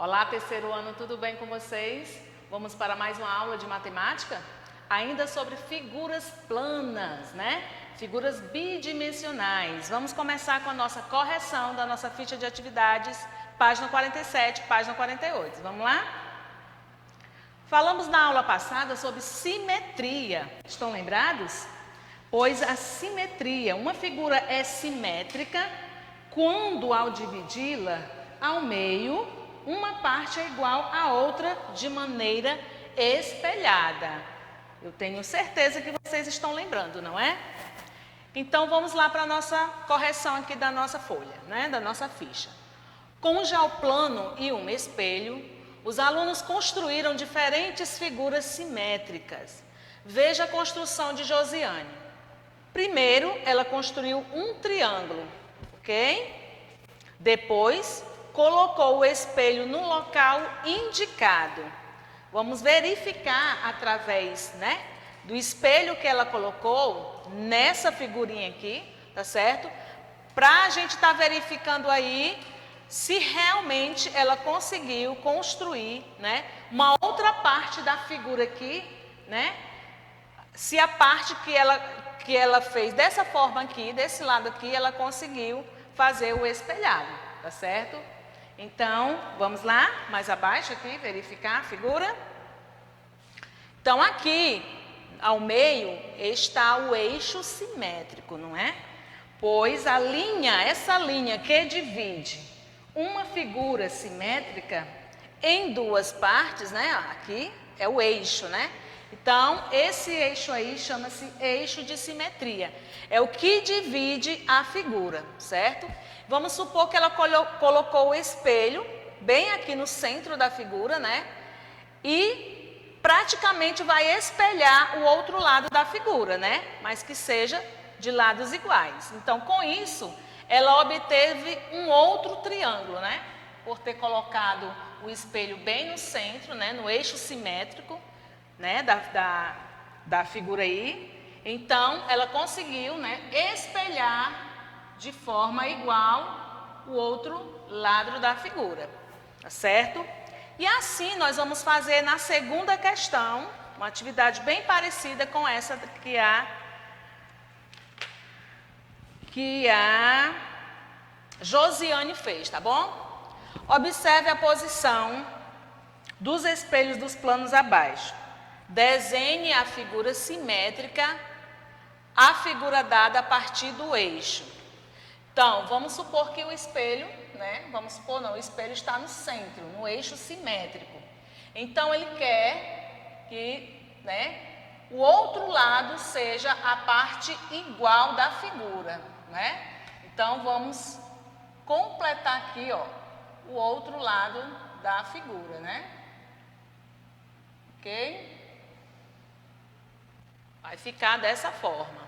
Olá, terceiro ano, tudo bem com vocês? Vamos para mais uma aula de matemática? Ainda sobre figuras planas, né? Figuras bidimensionais. Vamos começar com a nossa correção da nossa ficha de atividades, página 47, página 48. Vamos lá? Falamos na aula passada sobre simetria. Estão lembrados? Pois a simetria, uma figura é simétrica quando ao dividi-la ao meio, uma parte é igual à outra de maneira espelhada. Eu tenho certeza que vocês estão lembrando, não é? Então vamos lá para a nossa correção aqui da nossa folha, né? Da nossa ficha. Com um geoplano e um espelho, os alunos construíram diferentes figuras simétricas. Veja a construção de Josiane. Primeiro, ela construiu um triângulo, ok? Depois, colocou o espelho no local indicado. Vamos verificar através, né, do espelho que ela colocou nessa figurinha aqui, tá certo? Para a gente estar verificando aí se realmente ela conseguiu construir, né, uma outra parte da figura aqui, né? Se a parte que ela fez dessa forma aqui, desse lado aqui, ela conseguiu fazer o espelhado, tá certo? Então, vamos lá, mais abaixo aqui, verificar a figura. Então, aqui, ao meio, está o eixo simétrico, não é? Pois a linha, essa linha que divide uma figura simétrica em duas partes, né? Aqui é o eixo, né? Então, esse eixo aí chama-se eixo de simetria. É o que divide a figura, certo? Vamos supor que ela colocou o espelho bem aqui no centro da figura, né? E praticamente vai espelhar o outro lado da figura, né? Mas que seja de lados iguais. Então, com isso, ela obteve um outro triângulo, né? Por ter colocado o espelho bem no centro, né? No eixo simétrico, né? Da figura aí. Então, ela conseguiu, né? Espelhar de forma igual o outro lado da figura, tá certo? E assim nós vamos fazer na segunda questão, uma atividade bem parecida com essa que a Josiane fez, tá bom? Observe a posição dos espelhos dos planos abaixo. Desenhe a figura simétrica, a figura dada a partir do eixo. Então, vamos supor que o espelho, né? Vamos supor, não, o espelho está no centro, no eixo simétrico. Então, ele quer que, né, o outro lado seja a parte igual da figura, né? Então, vamos completar aqui, ó, o outro lado da figura, né? Ok? Vai ficar dessa forma.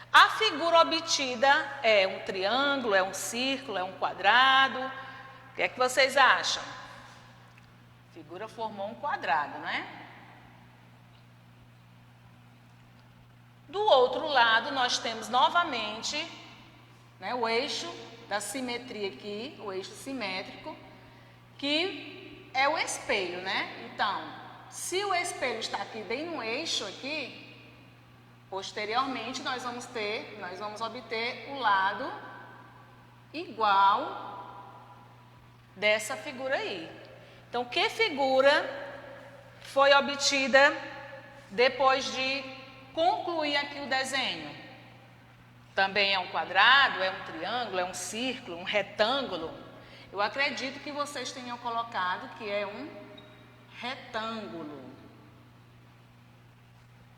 A figura obtida é um triângulo, é um círculo, é um quadrado. O que é que vocês acham? A figura formou um quadrado, né? Do outro lado, nós temos novamente, né, o eixo da simetria aqui, o eixo simétrico, que é o espelho, né? Então, se o espelho está aqui bem no eixo aqui, posteriormente, nós vamos obter o lado igual dessa figura aí. Então, que figura foi obtida depois de concluir aqui o desenho? Também é um quadrado, é um triângulo, é um círculo, um retângulo? Eu acredito que vocês tenham colocado que é um retângulo.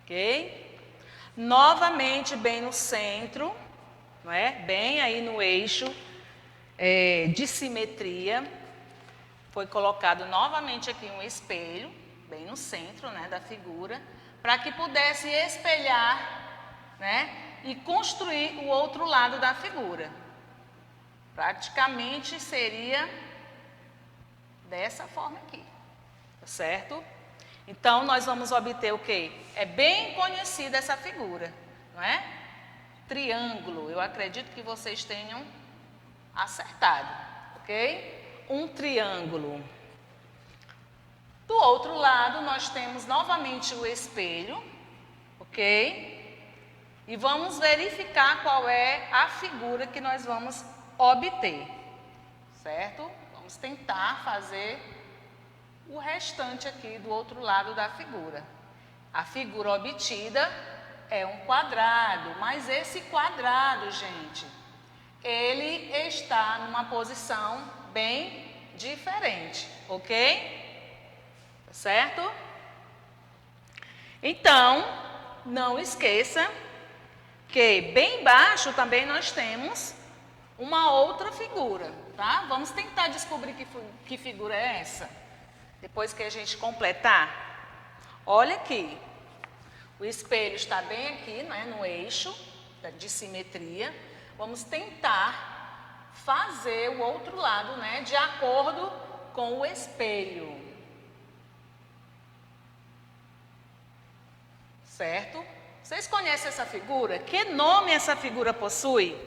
Ok? Novamente bem no centro, não é? Bem aí no eixo de simetria, foi colocado novamente aqui um espelho, bem no centro, né, da figura, para que pudesse espelhar, né, e construir o outro lado da figura. Praticamente seria dessa forma aqui, tá certo? Então, nós vamos obter o quê? É bem conhecida essa figura, não é? Triângulo. Eu acredito que vocês tenham acertado, ok? Um triângulo. Do outro lado, nós temos novamente o espelho, ok? E vamos verificar qual é a figura que nós vamos obter, certo? Vamos tentar fazer o restante aqui do outro lado da figura. A figura obtida é um quadrado, mas esse quadrado, gente, ele está numa posição bem diferente, ok? Certo? Então, não esqueça que bem embaixo também nós temos uma outra figura, tá? Vamos tentar descobrir que figura é essa, depois que a gente completar. Olha aqui, o espelho está bem aqui, né, no eixo de simetria. Vamos tentar fazer o outro lado, né, de acordo com o espelho. Certo? Vocês conhecem essa figura? Que nome essa figura possui?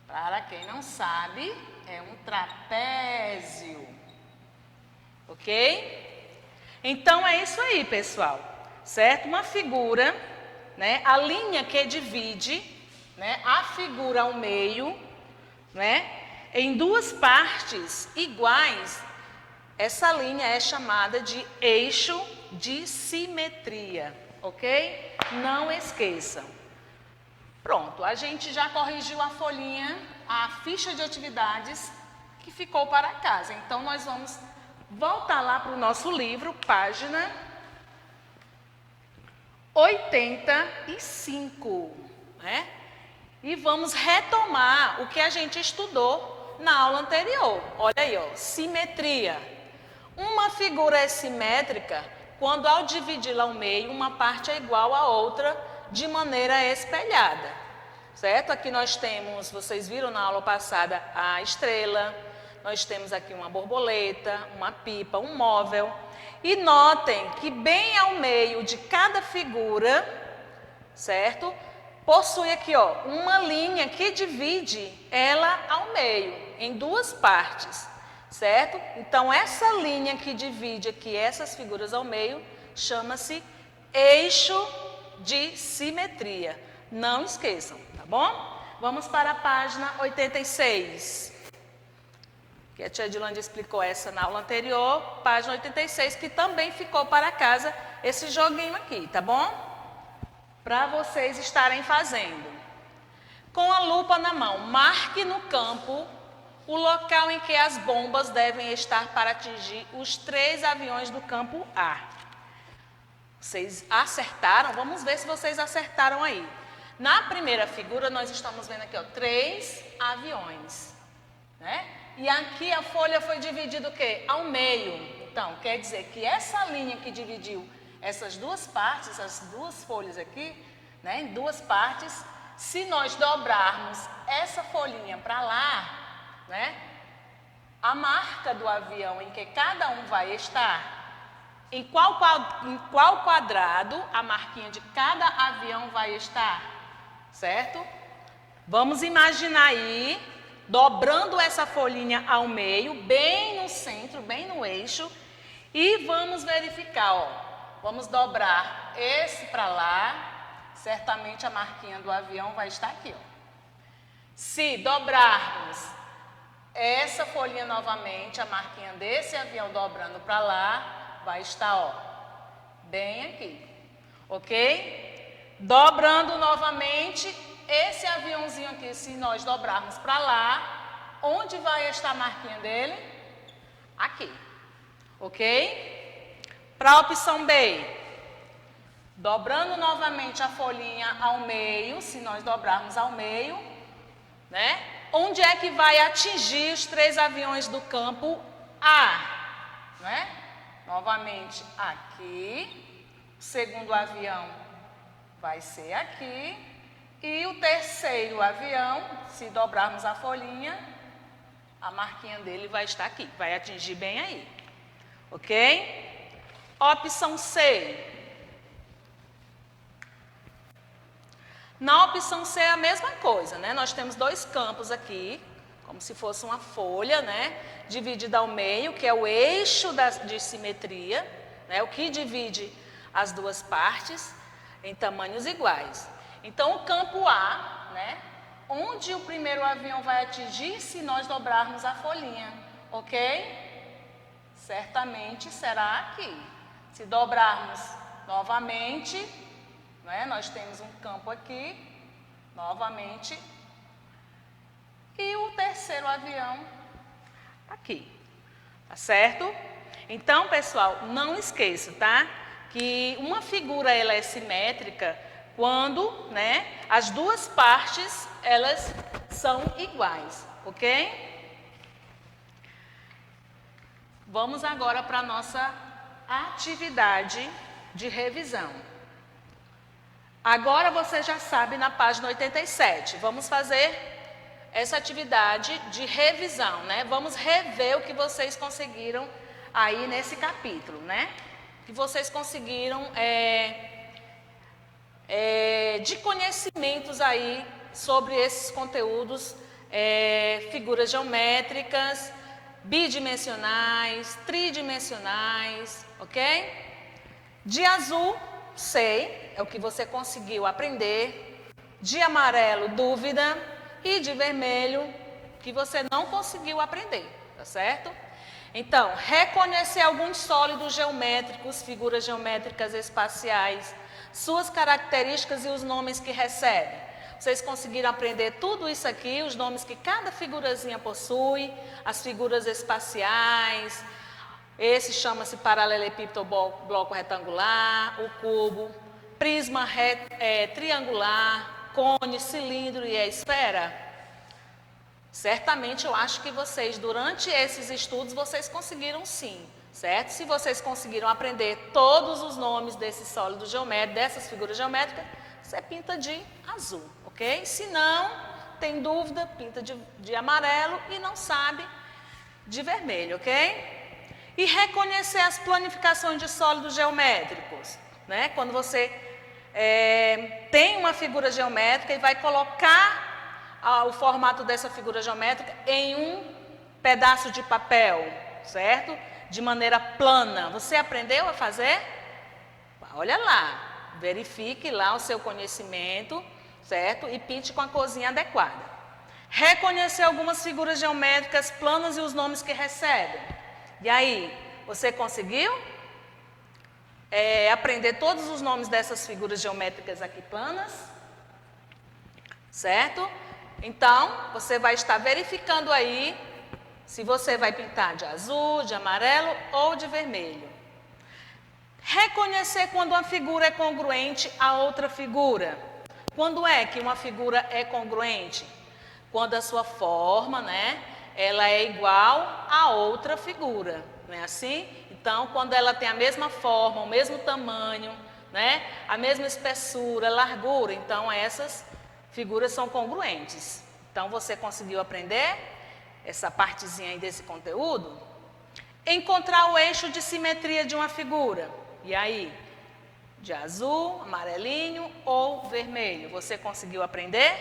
Para quem não sabe, é um trapézio. Ok? Então é isso aí, pessoal. Certo? Uma figura, né? A linha que divide, né? A figura ao meio, né? Em duas partes iguais, essa linha é chamada de eixo de simetria, ok? Não esqueçam. Pronto, a gente já corrigiu a folhinha, a ficha de atividades que ficou para casa. Então, nós vamos voltar lá para o nosso livro, página 85, né? E vamos retomar o que a gente estudou na aula anterior. Olha aí, ó, simetria. Uma figura é simétrica quando ao dividi-la ao meio, uma parte é igual à outra de maneira espelhada. Certo? Aqui nós temos, vocês viram na aula passada, a estrela, nós temos aqui uma borboleta, uma pipa, um móvel. E notem que bem ao meio de cada figura, certo? Possui aqui, ó, uma linha que divide ela ao meio, em duas partes, certo? Então, essa linha que divide aqui essas figuras ao meio, chama-se eixo de simetria. Não esqueçam, tá bom? Vamos para a página 86. Que a tia Dilândia explicou essa na aula anterior, página 86, que também ficou para casa esse joguinho aqui, tá bom? Para vocês estarem fazendo. Com a lupa na mão, marque no campo o local em que as bombas devem estar para atingir os 3 aviões do campo A. Vocês acertaram? Vamos ver se vocês acertaram aí. Na primeira figura, nós estamos vendo aqui, ó, 3 aviões, né? E aqui a folha foi dividida o quê? Ao meio. Então, quer dizer que essa linha que dividiu essas duas partes, as duas folhas aqui, né, em duas partes, se nós dobrarmos essa folhinha para lá, né, a marca do avião em que cada um vai estar, em qual quadrado a marquinha de cada avião vai estar, certo? Vamos imaginar aí, dobrando essa folhinha ao meio, bem no centro, bem no eixo, e vamos verificar, ó. Vamos dobrar esse para lá, certamente a marquinha do avião vai estar aqui, ó. Se dobrarmos essa folhinha novamente, a marquinha desse avião dobrando para lá, vai estar, ó, bem aqui, ok? Dobrando novamente, esse aviãozinho aqui, se nós dobrarmos para lá, onde vai estar a marquinha dele? Aqui, ok? Para a opção B, dobrando novamente a folhinha ao meio, se nós dobrarmos ao meio, né? Onde é que vai atingir os 3 aviões do campo A, né? Novamente aqui, o segundo avião vai ser aqui, e o terceiro avião, se dobrarmos a folhinha, a marquinha dele vai estar aqui, vai atingir bem aí, ok? Opção C. Na opção C é a mesma coisa, né? Nós temos 2 campos aqui, como se fosse uma folha, né? dividida ao meio, que é o eixo de simetria, né? O que divide as duas partes em tamanhos iguais. Então, o campo A, né? Onde o primeiro avião vai atingir se nós dobrarmos a folhinha, ok? Certamente será aqui. Se dobrarmos novamente, né? Nós temos um campo aqui, novamente, e o terceiro avião aqui, tá certo? Então, pessoal, não esqueça, tá? Que uma figura ela é simétrica quando, né, as duas partes elas são iguais, ok? Vamos agora para a nossa atividade de revisão. Agora você já sabe na página 87. Vamos fazer essa atividade de revisão, né? Vamos rever o que vocês conseguiram aí nesse capítulo, né? Que vocês conseguiram de conhecimentos aí sobre esses conteúdos, figuras geométricas, bidimensionais, tridimensionais, ok? De azul, sei, é o que você conseguiu aprender. De amarelo, dúvida. E de vermelho, que você não conseguiu aprender, tá certo? Então, reconhecer alguns sólidos geométricos, figuras geométricas espaciais, suas características e os nomes que recebem. Vocês conseguiram aprender tudo isso aqui, os nomes que cada figurazinha possui, as figuras espaciais, esse chama-se paralelepípedo ou bloco retangular, o cubo, prisma triangular, cone, cilindro e a esfera. Certamente eu acho que vocês, durante esses estudos, vocês conseguiram sim, certo? Se vocês conseguiram aprender todos os nomes desses sólidos geométricos, dessas figuras geométricas, você pinta de azul, ok? Se não, tem dúvida, pinta de amarelo e não sabe, de vermelho, ok? E reconhecer as planificações de sólidos geométricos, né? Quando você tem uma figura geométrica e vai colocar o formato dessa figura geométrica em um pedaço de papel, certo? De maneira plana. Você aprendeu a fazer? Olha lá, verifique lá o seu conhecimento, certo? E pinte com a corzinha adequada. Reconhecer algumas figuras geométricas planas e os nomes que recebem. E aí, você conseguiu? Aprender todos os nomes dessas figuras geométricas aqui planas, certo? Então, você vai estar verificando aí se você vai pintar de azul, de amarelo ou de vermelho. Reconhecer quando uma figura é congruente a outra figura. Quando é que uma figura é congruente? Quando a sua forma, né, ela é igual a outra figura, não é assim? Então, quando ela tem a mesma forma, o mesmo tamanho, né, a mesma espessura, largura, então essas figuras são congruentes. Então, você conseguiu aprender essa partezinha aí desse conteúdo? Encontrar o eixo de simetria de uma figura. E aí? De azul, amarelinho ou vermelho. Você conseguiu aprender?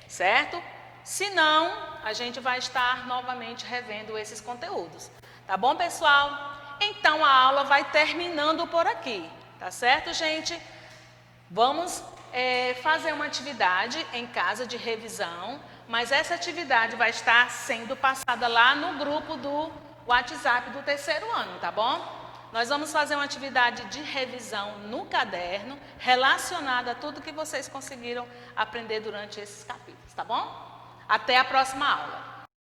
Certo? Se não, a gente vai estar novamente revendo esses conteúdos. Tá bom, pessoal? Então, a aula vai terminando por aqui. Tá certo, gente? Vamos fazer uma atividade em casa de revisão, mas essa atividade vai estar sendo passada lá no grupo do WhatsApp do terceiro ano, tá bom? Nós vamos fazer uma atividade de revisão no caderno, relacionada a tudo que vocês conseguiram aprender durante esses capítulos, tá bom? Até a próxima aula.